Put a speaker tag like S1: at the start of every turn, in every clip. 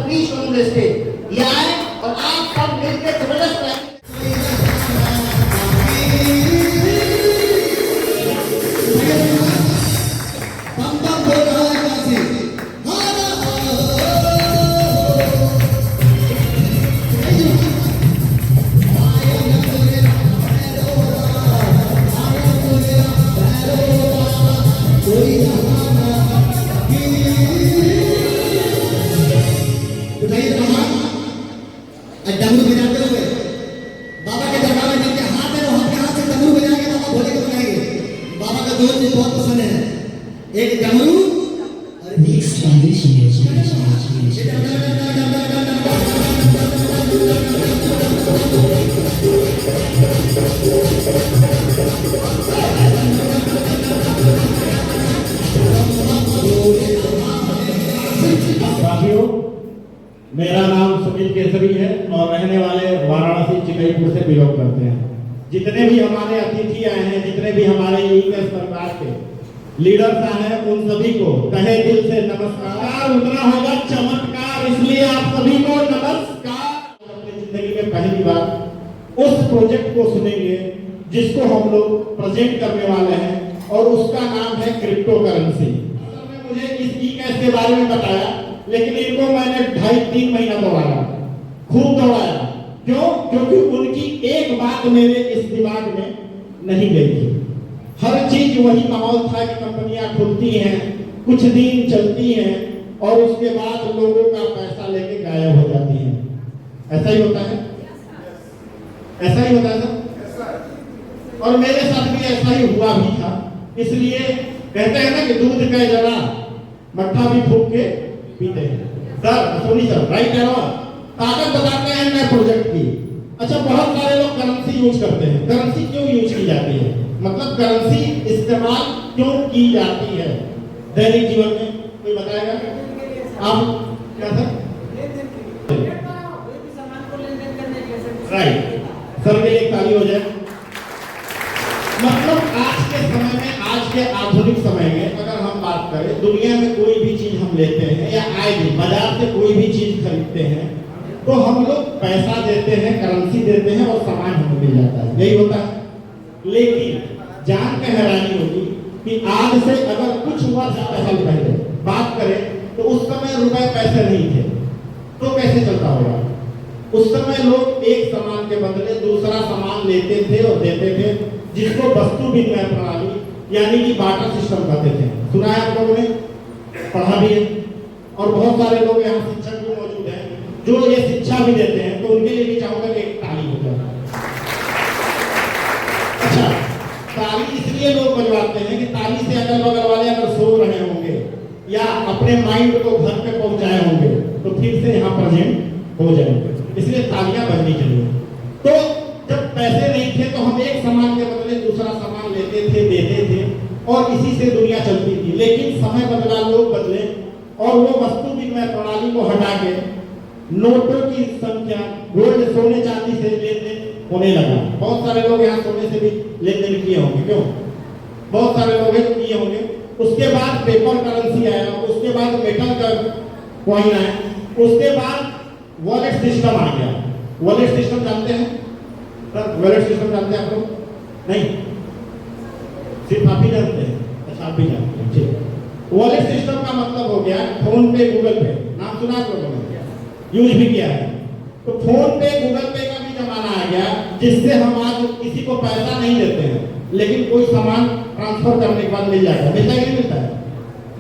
S1: Please on the stage. ये आए और आप सब मिलकर जबरदस्त डमरू बजाते हुए बाबा के दरबार में जिनके हाथ है वो अपने हाथ से डमरू बजा के बाबा भोले को बुलाएंगे। बाबा का दो चीज बहुत पसंद है, एक डमरू और एक
S2: साथियों, मेरा नाम सुनील केसरी है और रहने वाले वाराणसी चिकईपुर से बिलोंग करते हैं। जितने भी हमारे अतिथि आए हैं, जितने भी हमारे यूएस परिवार के लीडर्स आए हैं, उन सभी को तहे दिल से नमस्कार। उतना होगा चमत्कार, इसलिए आप सभी को नमस्कार। अपनी जिंदगी में पहली बार उस प्रोजेक्ट को सुनेंगे जिसको हम लोग प्रेजेंट करने वाले हैं और उसका नाम है क्रिप्टो करेंसी। मुझे इस ई-कैश के बारे में बताया, लेकिन इनको मैंने 2.5-3 महीना दौड़ाया, खूब दौड़ाया। क्यों? क्योंकि उनकी एक बात मेरे इस दिमाग में नहीं गई थी। हर चीज वही माहौल था कि कंपनियां खुलती हैं, कुछ दिन चलती हैं और उसके बाद लोगों का पैसा लेके गायब हो जाती हैं। ऐसा ही होता है, ऐसा ही होता है सर। और मेरे साथ भी ऐसा ही हुआ भी था। इसलिए कहते हैं ना कि दूध का जरा मट्ठा भी फूंक के पीते हैं। सर सोनी सर, राइट है ना? ताकत बताते हैं नए प्रोजेक्ट की। अच्छा, बहुत सारे लोग करेंसी यूज करते हैं। करेंसी क्यों यूज की जाती है, मतलब करेंसी इस्तेमाल क्यों की जाती है दैनिक जीवन में? कोई बताएगा? आप क्या सर? राइट, सर के लिए ताली हो जाए। मतलब आज के समय में, आज के आधुनिक समय में अगर हम बात करें, दुनिया में कोई भी चीज हम लेते हैं या आए दिन बाजार से कोई भी चीज खरीदते हैं तो हम लोग पैसा देते हैं, करेंसी देते हैं और सामान हमें मिल जाता है। यही होता है। लेकिन जान के हैरानी होगी कि आज से अगर कुछ वर्ष पहले बात करें तो उस समय रुपए पैसे नहीं थे, तो कैसे चलता होगा? उस समय लोग एक सामान के बदले दूसरा सामान लेते थे और देते थे, जिसको वस्तु विनिमय प्रणाली यानी कि बार्टर सिस्टम कहते थे। सुना है आप लोगों ने, पढ़ा भी है। और बहुत सारे लोग यहाँ शिक्षक भी मौजूद हैं जो ये शिक्षा भी देते हैं, तो उनके लिए भी चाहूंगा कि एक ताली हो जाए। अच्छा, ताली इसलिए लोग बजवाते हैं कि ताली से अगल बगल वाले अगर सो रहे होंगे या अपने माइंड को घर पे पहुंचाए होंगे तो फिर से यहाँ प्रेजेंट हो जाएंगे, इसलिए तालियां बजनी चाहिए। तो जब पैसे नहीं थे तो हम एक सामान के बदले दूसरा सामान लेते थे, देते थे और इसी से दुनिया चलती थी। लेकिन समय बदला, लोग बदले और वो वस्तु विनिमय प्रणाली को हटा के नोटों की संख्या गोल्ड, सोने चांदी से लेन देन होने लगा। बहुत सारे लोग यहाँ सोने से भी लेन देन किए होंगे, क्यों? बहुत सारे लोग किए होंगे। उसके बाद पेपर करेंसी आया, उसके बाद मेटल का कॉइन आया, उसके बाद वॉलेट सिस्टम आ गया। वॉलेट सिस्टम जानते हैं सर? वॉलेट सिस्टम जानते हैं आप लोग? नहीं, सिर्फ आप ही जानते हैं? अच्छा, आप भी जानते हैं, ठीक। वॉलेट सिस्टम का मतलब हो गया फोन पे, गूगल पे। नाम सुना आप लोगों ने? यूज भी किया है। तो फोन पे, गूगल पे का भी जमाना आ गया, जिससे हम आज किसी को पैसा नहीं देते हैं, लेकिन कोई सामान ट्रांसफर करने के बाद मिल जाता है। मिलता है कि नहीं मिलता है?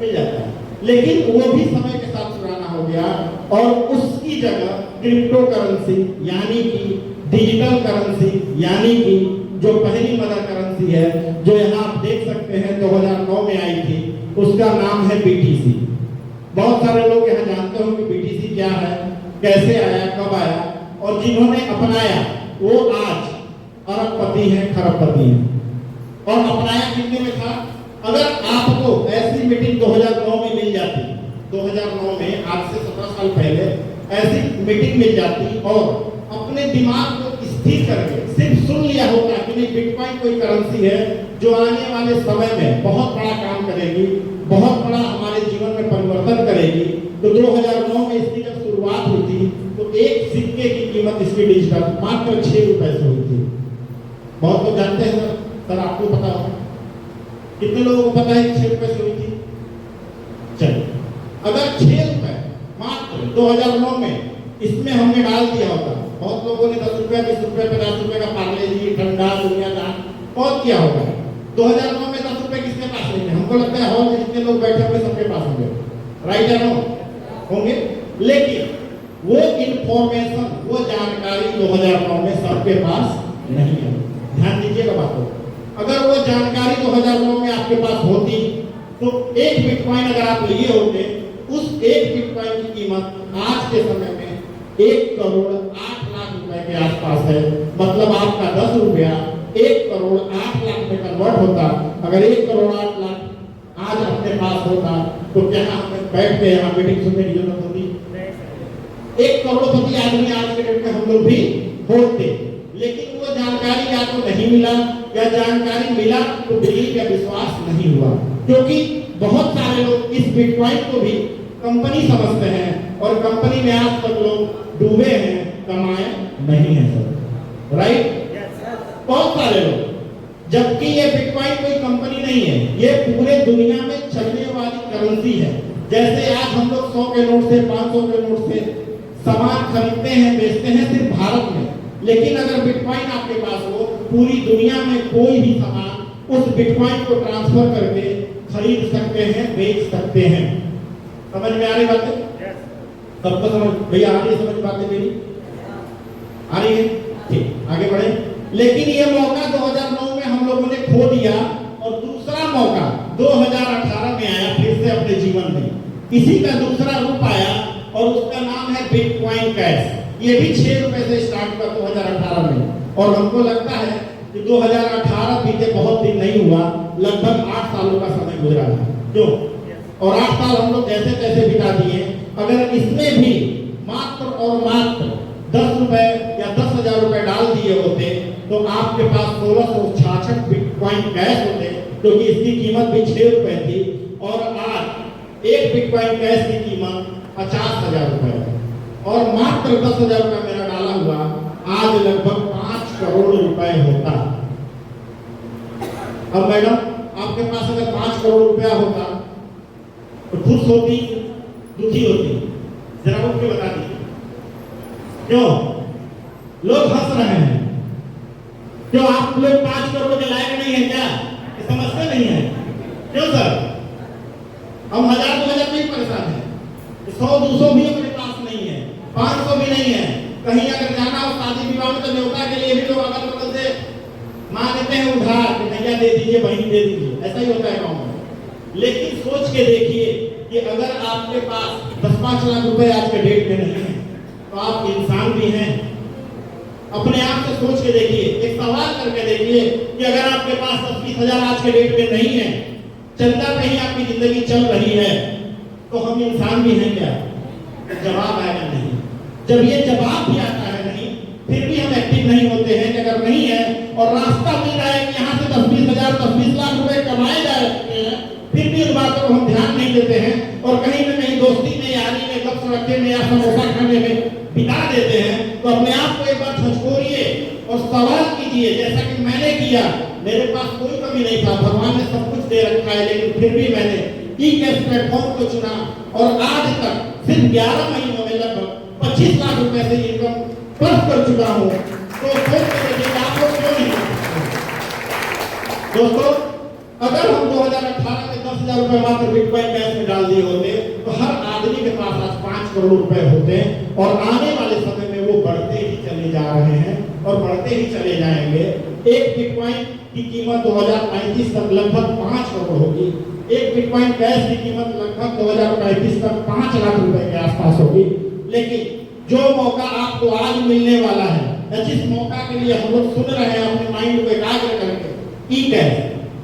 S2: मिल जाता है। लेकिन वो भी समय के साथ पुराना हो गया और उसकी जगह क्रिप्टो करेंसी यानी कि डिजिटल करेंसी, यानी कि जो पहली मदर करेंसी है, जो यहाँ आप देख सकते हैं 2009 में आई थी, उसका नाम है बीटीसी। बहुत सारे लोग यहाँ जानते हो कि बीटीसी क्या है, कैसे आया, कब आया, और जिन्होंने अपनाया वो आज अरबपति हैं, खरबपति हैं। और अपनाया कितने में था? अगर आपको ऐसी मीटिंग 2009 में मिल जाती, 2009 में आज से 17 साल पहले ऐसी मीटिंग मिल जाती और अपने दिमाग को स्थिर करके सिर्फ सुन लिया होता कि नहीं, बिटकॉइन कोई करेंसी है जो आने वाले समय में बहुत बड़ा काम करेगी, बहुत बड़ा हमारे जीवन में परिवर्तन करेगी, तो 2009 में इसकी जब शुरुआत कीमत इसकी डिजिटल मात्र 6 रुपए से हुई थी। बहुत लोग जानते हैं सर आपको पता हो? कितने लोगों को पता है कि 6 रुपए से हुई थी? चलिए, अगर 6 रुपए मात्र 2009 में इसमें हमने डाल दिया होता, बहुत लोगों ने 10 रुपया 20 रुपया 50 रुपए का पार्ले जी ठंडा दुनियादार बहुत किया होगा। 2009 में 10 रुपए किसके पास नहीं है? हमको लगता है हॉल में जितने लोग बैठे होंगे सबके पास होंगे, राइट या नो? होंगे। लेकिन वो इंफॉर्मेशन, वो जानकारी 2009 में सबके पास नहीं है। ध्यान दीजिएगा बातों, अगर वो जानकारी 2009 में आपके पास होती तो एक बिटकॉइन अगर आप लिए होते, उस एक बिटकॉइन की कीमत आज के समय में 1 करोड़ 8 लाख रुपए के आसपास है। मतलब आपका 10 रुपया 1 करोड़ 8 लाख में कन्वर्ट होता। अगर 1 करोड़ 8 लाख आज अपने पास होता तो क्या हमें बैठ के यहाँ मीटिंग सुनने की जरूरत होती? 1 करोड़पति आदमी आज के डेट में हम लोग भी होते। लेकिन वो जानकारी या तो नहीं मिला, या जानकारी मिला तो बिलीव या विश्वास नहीं हुआ, क्योंकि बहुत सारे लोग इस बिटकॉइन को भी कंपनी समझते हैं और कंपनी में आज तक लोग डूबे हैं, कमाए नहीं है सर, राइट? बहुत सारे लोग, जबकि ये बिटकॉइन कोई कंपनी नहीं है, ये पूरे दुनिया में चलने वाली करेंसी है। जैसे आज हम लोग 100 के नोट से 500 के नोट से सामान खरीदते हैं बेचते हैं सिर्फ भारत में, लेकिन अगर बिटकॉइन आपके पास हो, पूरी दुनिया में कोई भी सामान उस बिटकॉइन को ट्रांसफर करके खरीद सकते हैं, बेच सकते हैं। समझ में आ रही बातें? सबको समझ भैया आ रही है? समझ बातें मेरी आ रही है? ठीक, आगे बढ़े। लेकिन ये मौका 2009 में हम लोगों ने खो दिया और दूसरा मौका 2018 में आया फिर से अपने जीवन में। इसी का दूसरा रूप आया और उसका नाम है बिटकॉइन कैश। ये भी 6 रुपए से स्टार्ट हुआ 2018 में, और हमको लगता है कि 2018 बीते बहुत दिन नहीं हुआ, लगभग 8 सालों का समय गुजरा है। क्यों? और 8 साल हम लोग जैसे तैसे बिता दिए। अगर इसमें भी मात्र और मात्र 10 रुपए या 10,000 रुपए डाल दिए होते तो आपके पास 1666 बिटकॉइन कैश होते, क्योंकि इसकी कीमत भी 6 रुपए थी। और आज एक बिटकॉइन कैश की कीमत 50,000 रुपए है, और मात्र 10,000 रुपए मेरा डाला हुआ आज लगभग 5 करोड़ रुपए होता। अब मैडम आपके पास अगर 5 करोड़ रुपया होता तो खुश होती, दुखी होती? जरा उठ के बता दीजिए। क्यों लोग हंस रहे हैं? क्यों आप लोग 5 करोड़ के लायक नहीं है क्या? समझते नहीं है? क्यों सर? हम 1000-2000 नहीं परेशान है, 100-200 भी अपने पास नहीं है, 500 भी नहीं है। कहीं अगर जाना हो शादी विवाह में तो न्योता के लिए भी लोग अगल बगल से मांगते हैं उधार, भैया दे दीजिए, बहन दे दीजिए, ऐसा ही होता है गाँव में। लेकिन सोच के देखिए कि अगर आपके पास 10-5 लाख रुपए आज के डेट में नहीं है तो आप इंसान भी हैं? अपने आप से सोच के देखिए, एक सवाल करके देखिए कि अगर आपके पास 10-20 हजार आज के डेट में नहीं है, चलता कहीं आपकी जिंदगी चल रही है, तो हम इंसान भी हैं क्या? जवाब आएगा नहीं। जब ये जवाब भी आता है नहीं, फिर भी हम एक्टिव नहीं होते हैं कि अगर नहीं है और रास्ता मिल रहा है कि यहाँ से 10-20 हजार 10-20 लाख रुपए कमाए जा सकते हैं, फिर भी उन बातों को हम ध्यान नहीं देते हैं और कहीं न कहीं दोस्ती में, यारी में, गप रखे में या समोसा खाने में बिता देते हैं। तो अपने आप को एक बार झकझोरिए और सवाल कीजिए, जैसा कि मैंने किया। मेरे पास कोई कमी नहीं था, भगवान ने सब कुछ दे रखा है, लेकिन फिर भी मैंने ई-कैश प्लेटफॉर्म को चुना और आज तक सिर्फ 11 महीनों में लगभग 25 लाख रुपए से इनकम प्राप्त कर चुका हूँ। तो सोच के देखिए आप लोग क्यों नहीं? दोस्तों, अगर हम 2018 में 10,000 रुपए मात्र बिटकॉइन कैश में डाल दिए होते तो हर आदमी के पास आज 5 करोड़ रुपए होते, और आने वाले समय में वो बढ़ते ही चले जा रहे हैं और बढ़ते ही चले जाएंगे। एक बिटकॉइन की कीमत 2035 तक लगभग 5 करोड़ होगी। एक बिटकॉइन कैश की कीमत लगभग 2035 तक 5 लाख रुपए के आसपास होगी। लेकिन जो मौका आपको आज मिलने वाला है, जिस मौका के लिए हम लोग सुन रहे हैं अपने माइंड को एकाग्र करके, ई-कैश,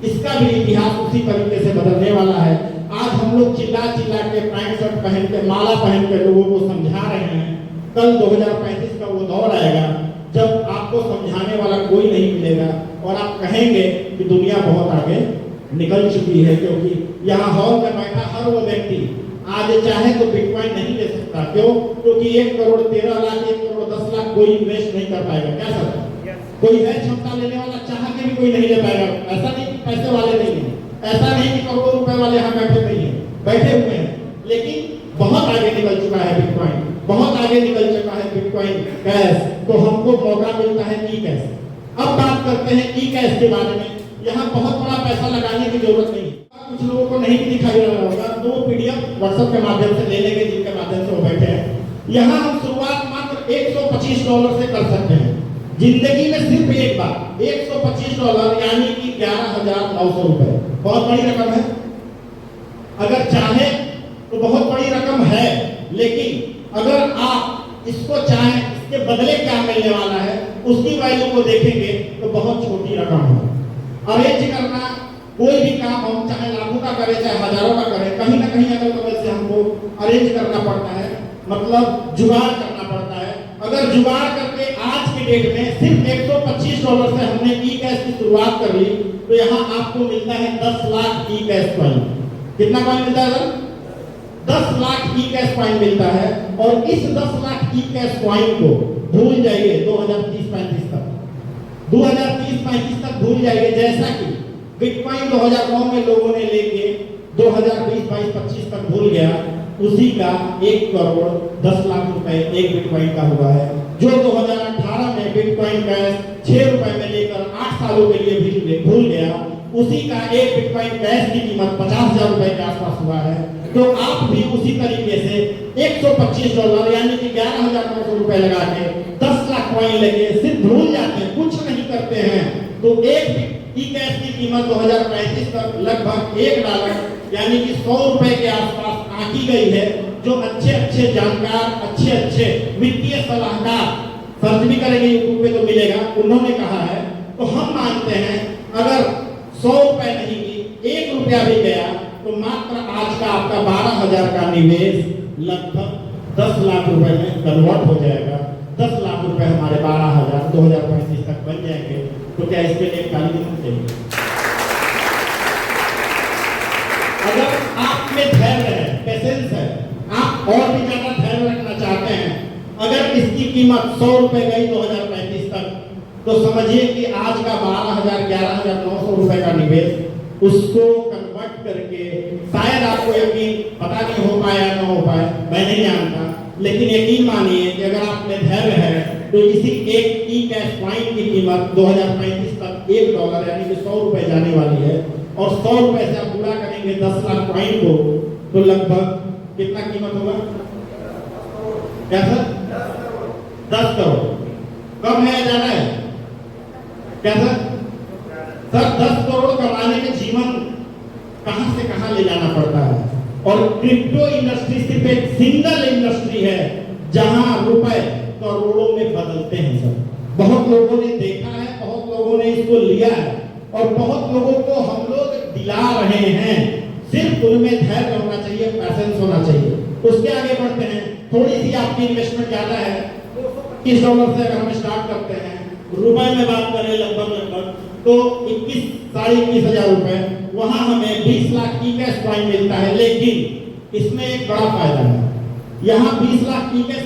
S2: इसका भी इतिहास उसी तरीके से बदलने वाला है। आज हम लोग चिल्ला चिल्ला के पैंट शर्ट पहन के, माला पहन के लोगों को समझा रहे हैं। कल 2035 का वो दौर आएगा जब आपको समझाने वाला कोई नहीं मिलेगा और आप कहेंगे कि दुनिया बहुत आगे निकल चुकी है, क्योंकि यहाँ हॉल में बैठा हर वो व्यक्ति आज चाहे तो बिटकॉइन नहीं ले सकता सकता। क्यों? क्योंकि 1,13,00,000 1,10,00,000 कोई इन्वेस्ट नहीं कर पाएगा। क्या सर? कोई है क्षमता लेने वाला, चाह के भी कोई नहीं ले पाएगा। ऐसा नहीं कि पैसे वाले नहीं है, ऐसा नहीं कि करोड़ों रुपए वाले यहाँ बैठे नहीं है, बैठे हुए हैं, लेकिन बहुत आगे निकल चुका है बिटकॉइन, बहुत आगे निकल चुका है बिटकॉइन कैश। तो हमको मौका मिलता है ई कैश। अब बात करते हैं ई कैश के बारे में। यहाँ बहुत बड़ा पैसा लगाने की जरूरत नहीं है। कुछ लोगों को नहीं भी दिखाई दे रहा होगा, तो पीडीएफ व्हाट्सएप के माध्यम से ले लेंगे, जिनके माध्यम से वो बैठे हैं। यहाँ हम शुरुआत मात्र $125 से कर सकते हैं। जिंदगी में सिर्फ एक बार $125 यानी कि 11,900 रुपए, बहुत बड़ी रकम है। अगर चाहे तो बहुत बड़ी रकम है, लेकिन अगर आप इसको चाहें, इसके बदले क्या मिलने वाला है, उसकी वैल्यू को देखेंगे तो बहुत छोटी रकम है। अरेंज करना कोई भी काम, हम चाहे लाखों का करें चाहे हजारों का करें, कहीं ना कहीं अगर तो वैसे हमको अरेंज करना पड़ता है, मतलब जुगाड़ करना पड़ता है। अगर जुगाड़ करके आज के डेट में सिर्फ $125 से हमने ई कैश की शुरुआत कर ली, तो यहाँ आपको मिलता है 10 लाख ई कैश कॉइन। कितना कॉइन मिलता है सर? 10 लाख ई कैश कॉइन मिलता है। और इस 10 लाख ई कैश कॉइन को भूल जाइए 2030-35 तक, 2030-35 तक भूल जाइए। जैसा कि बिटकॉइन 2009 में लोगों ने लेके 2020-22-25 तक भूल गया, उसी का 1,10,00,000 रुपए एक बिटकॉइन का हुआ है। जो 2018 में बिटकॉइन कैश 6 रुपए में लेकर 8 सालों के लिए भूल गया, उसी का एक बिटकॉइन कैश की कीमत 50,000 रुपए के आसपास हुआ है। तो आप भी उसी तरीके से $125 यानी कि 11,900 रुपए लगा के 10 लाख कॉइन लेके सिर्फ भूल जाते हैं, कुछ नहीं करते हैं, तो एक ई कैश की कीमत 2035 तक लगभग $1 यानी कि 100 रुपए के आसपास आंकी गई है। जो अच्छे जानकार, अच्छे वित्तीय सलाहकार, सर्च भी करेंगे यूट्यूब पे तो मिलेगा, उन्होंने कहा है। तो हम मानते हैं अगर 100 रुपए नहीं की 1 रुपया भी गया, तो मात्र आज का आपका 12,000 का निवेश लगभग 10 लाख रुपए में कन्वर्ट हो जाएगा। 10 लाख रुपए हमारे 12,000 2035 तक बन जाएंगे। तो क्या इसके लिए ताली देनी चाहिए? अगर आप में धैर्य है, पेशेंस है, आप और भी ज्यादा धैर्य रखना चाहते हैं, अगर इसकी कीमत 100 रुपए गई 2035 तक, तो समझिए कि आज का 12,000 11,900 रुपए का निवेश उसको कन्वर्ट करके, शायद आपको यकीन पता नहीं हो पाया ना हो पाए, मैं नहीं जानता, लेकिन यकीन मानिए कि अगर आप में धैर्य है तो इसी एक ई कैश कॉइन की कीमत 2035 तक $1 यानी कि 100 रुपए जाने वाली है। और 100 रुपए से आप पूरा करेंगे 10 लाख कॉइन को, तो लगभग कितना कीमत होगा? क्या सर? 10 करोड़। कम है या ज्यादा है? क्या सर? सर 10 करोड़ कमाने में जीवन कहां से कहां ले जाना पड़ता है। और क्रिप्टो इंडस्ट्री सिर्फ एक सिंगल इंडस्ट्री है जहां रुपए करोड़ों में बदलते हैं सर। बहुत लोगों ने देखा है, बहुत लोगों ने इसको लिया है, और बहुत लोगों को हम लोग दिला रहे हैं। सिर्फ उनमें धैर्य होना चाहिए, पैशेंस होना चाहिए। उसके आगे बढ़ते हैं। थोड़ी सी आपकी इन्वेस्टमेंट ज्यादा है, $21 से अगर हम स्टार्ट करते हैं, रुपए में बात करें लगभग तो 21,000 रुपए, वहां हमें 20 लाख ई कैश कॉइन मिलता है। लेकिन इसमें एक बड़ा फायदा है, यहाँ 20 लाख ई कैश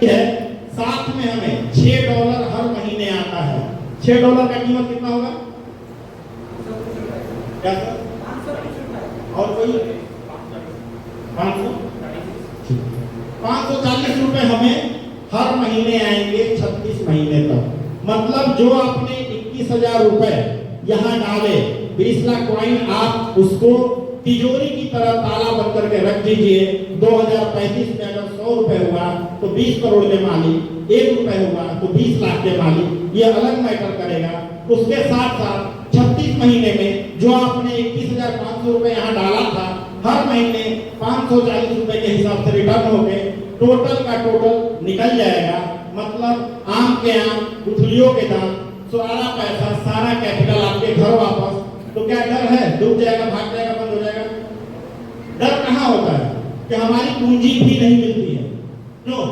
S2: है, साथ में हमें $6 हर महीने आता है। $6 का कीमत कितना होगा? क्या सर? और कोई 540 रुपए हमें हर महीने आएंगे 36 महीने तक। मतलब जो आपने 21,000 रुपए यहाँ डाले, 20 लाख कॉइन आप उसको तिजोरी की तरह ताला बंद करके रख दीजिए। 2035 में अगर 100 रुपए हुआ तो 20 करोड़ के मालिक, 1 रुपए हुआ तो 20 लाख के मालिक, ये अलग मैटर करेगा। उसके साथ साथ 36 महीने में जो आपने 21,500 रुपए यहाँ डाला था, हर महीने 540 रुपए के हिसाब से रिटर्न होके टोटल का टोटल निकल जाएगा। मतलब आम के आम, गुठलियों के दाम, सारा पैसा, सारा कैपिटल आपके घर वापस। तो क्या डर है? डूब जाएगा, भाग जाएगा, बंद हो जाएगा? डर कहाँ होता है कि हमारी पूंजी भी नहीं मिलती है। क्यों?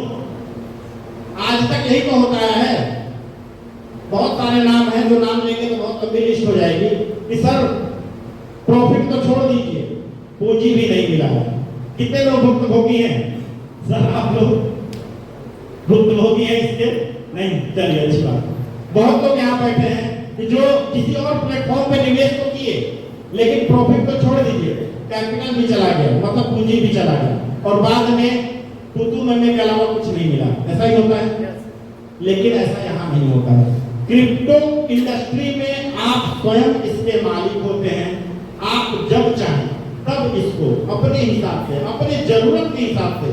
S2: आज तक यही तो होता है। बहुत सारे नाम हैं, जो नाम लेंगे तो बहुत लंबी लिस्ट हो जाएगी कि सर प्रॉफिट तो छोड़ दीजिए, पूंजी भी नहीं मिला है। कितने लोग भुक्तभोगी हैं? सर आप लोग भुक्तभोगी हैं इसके? नहीं, चलिए अच्छी बात। बहुत लोग यहाँ बैठे हैं कि जो किसी और प्लेटफॉर्म पे निवेश तो किए लेकिन प्रॉफिट तो छोड़ दीजिए, कैपिटल भी चला गया, मतलब पूंजी भी चला गया और बाद में तू में के अलावा कुछ नहीं मिला। ऐसा ही होता है, लेकिन ऐसा यहाँ नहीं होता है। क्रिप्टो इंडस्ट्री में आप स्वयं इसके मालिक होते हैं। आप जब चाहें तब इसको अपने हिसाब से, अपने जरूरत के हिसाब से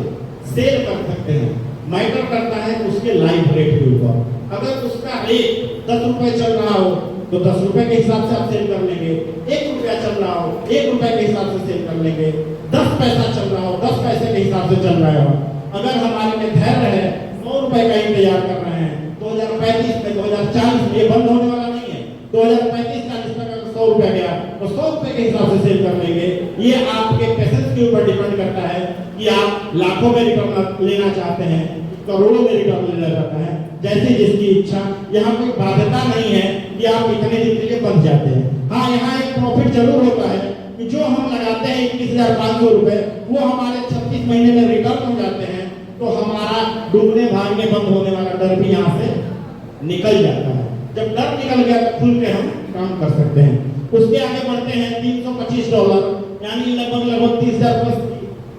S2: सेल कर सकते हैं। मैटर करता है उसके लाइव रेट के ऊपर। अगर उसका रेट 10 रुपए चल रहा हो तो 10 रुपए के हिसाब से आप सेल कर लेंगे। 1 रुपया चल रहा हो 1 रुपए के हिसाब से सेल कर लेंगे। 10 पैसा चल रहा हो 10 पैसे के हिसाब से चल रहा हो। अगर हमारे में धैर्य है, 100 रुपए का इंतजार कर रहे हैं, 2035 में 2040 में ये बंद होने वाला नहीं है। 2035-40 तक अगर 100 रुपया गया तो 100 रुपए के हिसाब से सेल कर लेंगे। ये आपके पैसेंस के ऊपर डिपेंड करता है कि आप लाखों में रिटर्न लेना चाहते हैं, करोड़ों में रिटर्न लेना चाहते हैं, जैसी जिसकी इच्छा। यहाँ कोई बाध्यता नहीं है कि आप इतने दिन के लिए बंध जाते हैं। हाँ, यहाँ एक प्रॉफिट जरूर होता है कि जो हम लगाते हैं 21,500 रुपए, वो हमारे 36 महीने में रिटर्न हो जाते हैं, तो हमारा डूबने भागने बंद होने वाला डर भी यहाँ से निकल जाता है। जब डर निकल गया तो खुल के हम काम कर सकते हैं। उसके आगे बढ़ते हैं $325 यानी लगभग 30,000 प्लस।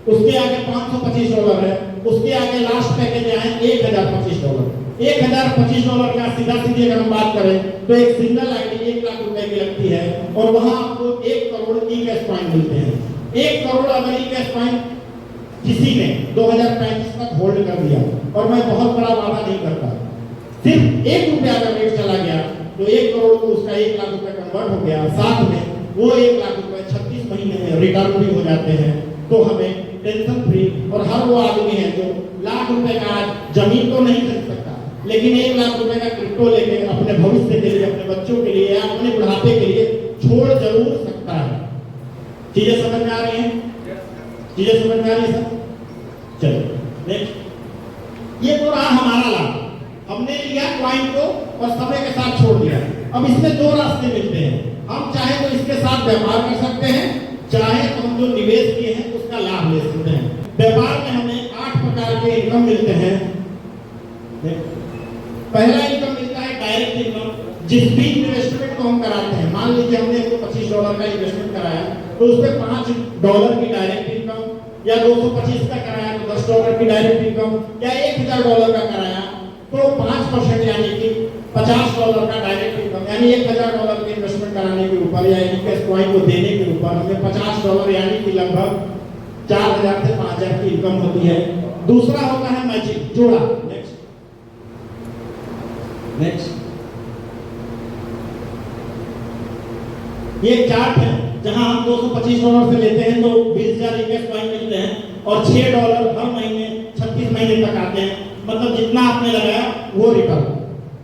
S2: उसके आगे $525 है। उसके आगे लास्ट पैकेज है $1,025। $1,025 का सीधा सीधी अगर हम बात करें तो एक सिंगल आईडी 1 लाख रुपए की लगती है और वहां आपको 1 करोड़ ई कैश पॉइंट मिलते हैं। 1 करोड़ अगर ई कैश पॉइंट किसी ने 2035 तक होल्ड कर दिया, और मैं बहुत बड़ा वादा नहीं करता, सिर्फ 1 रुपया का रेट चला गया तो 1 करोड़ को उसका 1 लाख रुपए कन्वर्ट हो गया। साथ में वो 1 लाख रुपए 36 महीने में रिटर्न भी हो जाते हैं। तो हमें टेंशन फ्री, और हर वो आदमी है जो लाख रुपए का जमीन तो नहीं खरीद सकता, लेकिन 1 लाख रुपए का क्रिप्टो लेके अपने भविष्य के लिए, अपने बच्चों के लिए या अपने बुढ़ापे के लिए छोड़ जरूर सकता है। चीजें समझ में आ रही हैं? चीजें समझ में आ रही है सर? चलो नेक्स्ट। ये तो रहा हमारा लाभ। हमने लिया क्वाइन को और समय के साथ छोड़ दिया। अब इसमें 2 रास्ते मिलते हैं। हम चाहे तो इसके साथ व्यापार कर सकते हैं, चाहे तो हम जो निवेश किए हैं उसका लाभ ले सकते हैं। व्यापार में हमें 8 प्रकार के इनकम मिलते हैं। पहला इनकम मिलता है डायरेक्ट इनकम, जिस भी इन्वेस्टमेंट को हम कराते हैं। मान लीजिए हमने $25 का इन्वेस्टमेंट कराया तो उस पर $5 की डायरेक्ट इनकम, या 225 का कराया तो $10 की डायरेक्ट इनकम, या $1,000 का कराया तो 5% यानी कि $50 का डायरेक्ट इनकम, यानी $1,000 के इन्वेस्टमेंट कराने के ऊपर या इनके कॉइन को देने के ऊपर हमें $50 यानी कि लगभग 4,000 से 5,000 की इनकम होती है। दूसरा होता है मैचिंग, जोड़ा। नेक्स्ट ये चार्ट है जहां हम $225 से लेते हैं तो 20,000 इनके कॉइन मिलते हैं और $6 हर महीने 36 महीने तक आते हैं। मतलब जितना आपने लगाया वो रिटर्न।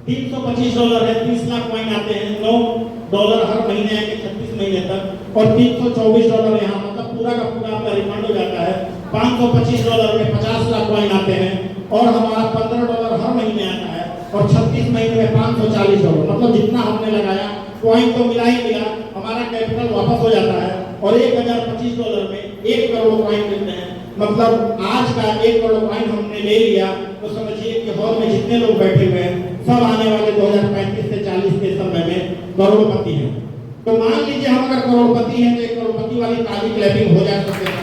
S2: $325 है, 30 लाख कॉइन आते हैं, $9 हर महीने आएंगे 36 महीने तक, और $324 यहाँ मतलब पूरा का पूरा आपका रिफंड हो जाता है। $525 में 50 लाख कॉइन आते हैं और हमारा $15 हर महीने आता है, और 36 महीने में $540। मतलब जितना हमने लगाया कॉइन तो मिला ही मिला, हमारा कैपिटल वापस हो जाता है, और $1,025 में 1 करोड़ कॉइन मिलते हैं। मतलब आज का 1 करोड़ कॉइन हमने ले लिया तो समझिए कि हॉल में जितने लोग बैठे हुए हैं सब आने वाले 2035 से 40 के समय में करोड़पति हैं। तो मान लीजिए हम अगर करोड़पति हैं तो 1 करोड़पति वाली ताली क्लैपिंग हो जा सकते हैं।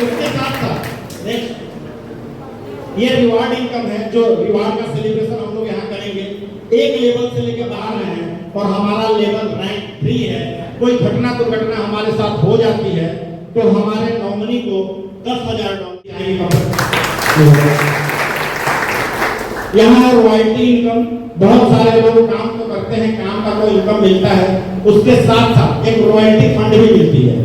S2: इसके साथ साथ नेक्स्ट ये रिवार्ड इनकम है, जो रिवार्ड का सेलिब्रेशन हम लोग यहाँ करेंगे। एक लेवल से लेकर बाहर रहे हैं और हमारा लेवल रैंक 3 है। कोई घटना दुर्घटना हमारे साथ हो जाती है तो हमारे नॉमिनी को $10,000 यहाँ रॉयल्टी इनकम। बहुत सारे लोग काम तो करते हैं, काम का कोई इनकम मिलता है, उसके साथ साथ एक रॉयल्टी फंड भी मिलती है।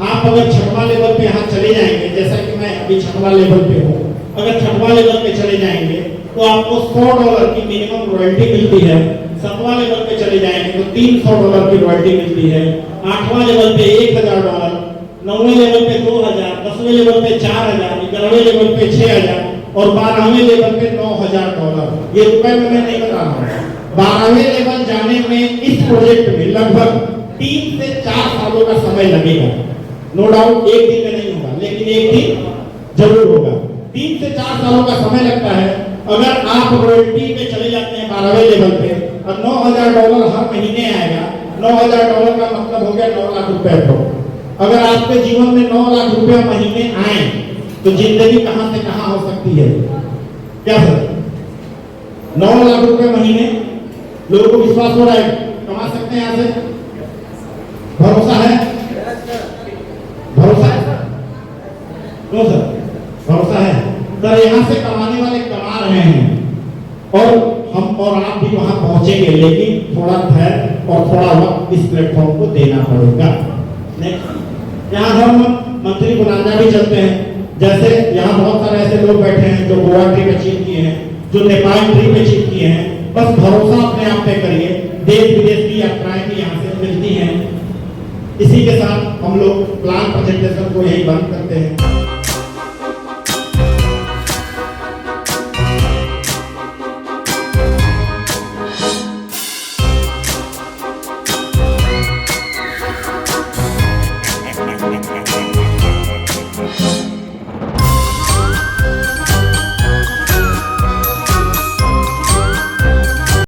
S2: आप अगर 6वां लेवल पे यहाँ चले जाएंगे, जैसा कि मैं अभी 6वां लेवल पे हूँ, अगर 6वां लेवल पे चले जाएंगे तो आपको $100 की मिनिमम रॉयल्टी मिलती है। 7वां लेवल पे चले जाएंगे तो $300 की रॉयल्टी मिलती है। 8वां लेवल पे $1,000, 9वें लेवल पे 2,000, 10वें लेवल पे 4,000, 11वें लेवल पे 6,000 और 12वें लेवल पे $9,000। ये रुपए में मैं नहीं बता रहा हूँ। 12वें लेवल जाने में इस प्रोजेक्ट में लगभग 3 से 4 सालों का समय लगेगा। नो डाउट एक दिन में नहीं होगा, लेकिन एक दिन जरूर होगा। 3 से 4 सालों का समय लगता है। अगर आप रॉयल्टी पे चले जाते हैं 12वें लेवल पे और $9,000 हर महीने आएगा, $9,000 का मतलब हो गया 9 लाख रुपए। तो अगर आपके जीवन में 9 लाख रुपया महीने आए तो जिंदगी कहां से कहां हो सकती है? क्या सर? 9 लाख रुपए महीने लोगों को विश्वास हो रहा है कमा सकते हैं यहां से? भरोसा है? भरोसा है क्यों सर? भरोसा है सर। यहाँ से कमाने वाले कमा रहे हैं और हम और आप भी वहां पहुंचेंगे, लेकिन थोड़ा धैर्य और थोड़ा वक्त इस प्लेटफॉर्म को देना पड़ेगा। यहाँ हम मंत्री बुलाना भी चलते हैं, जैसे यहाँ बहुत सारे ऐसे लोग बैठे हैं जो गोवा ट्रिप अचीव किए हैं, जो नेपाल ट्रिप अचीव किए हैं। बस भरोसा अपने आप पे करिए। देश विदेश की यात्राएं भी यहाँ से मिलती हैं। इसी के साथ हम लोग प्लान प्रेजेंटेशन को यही बंद करते हैं।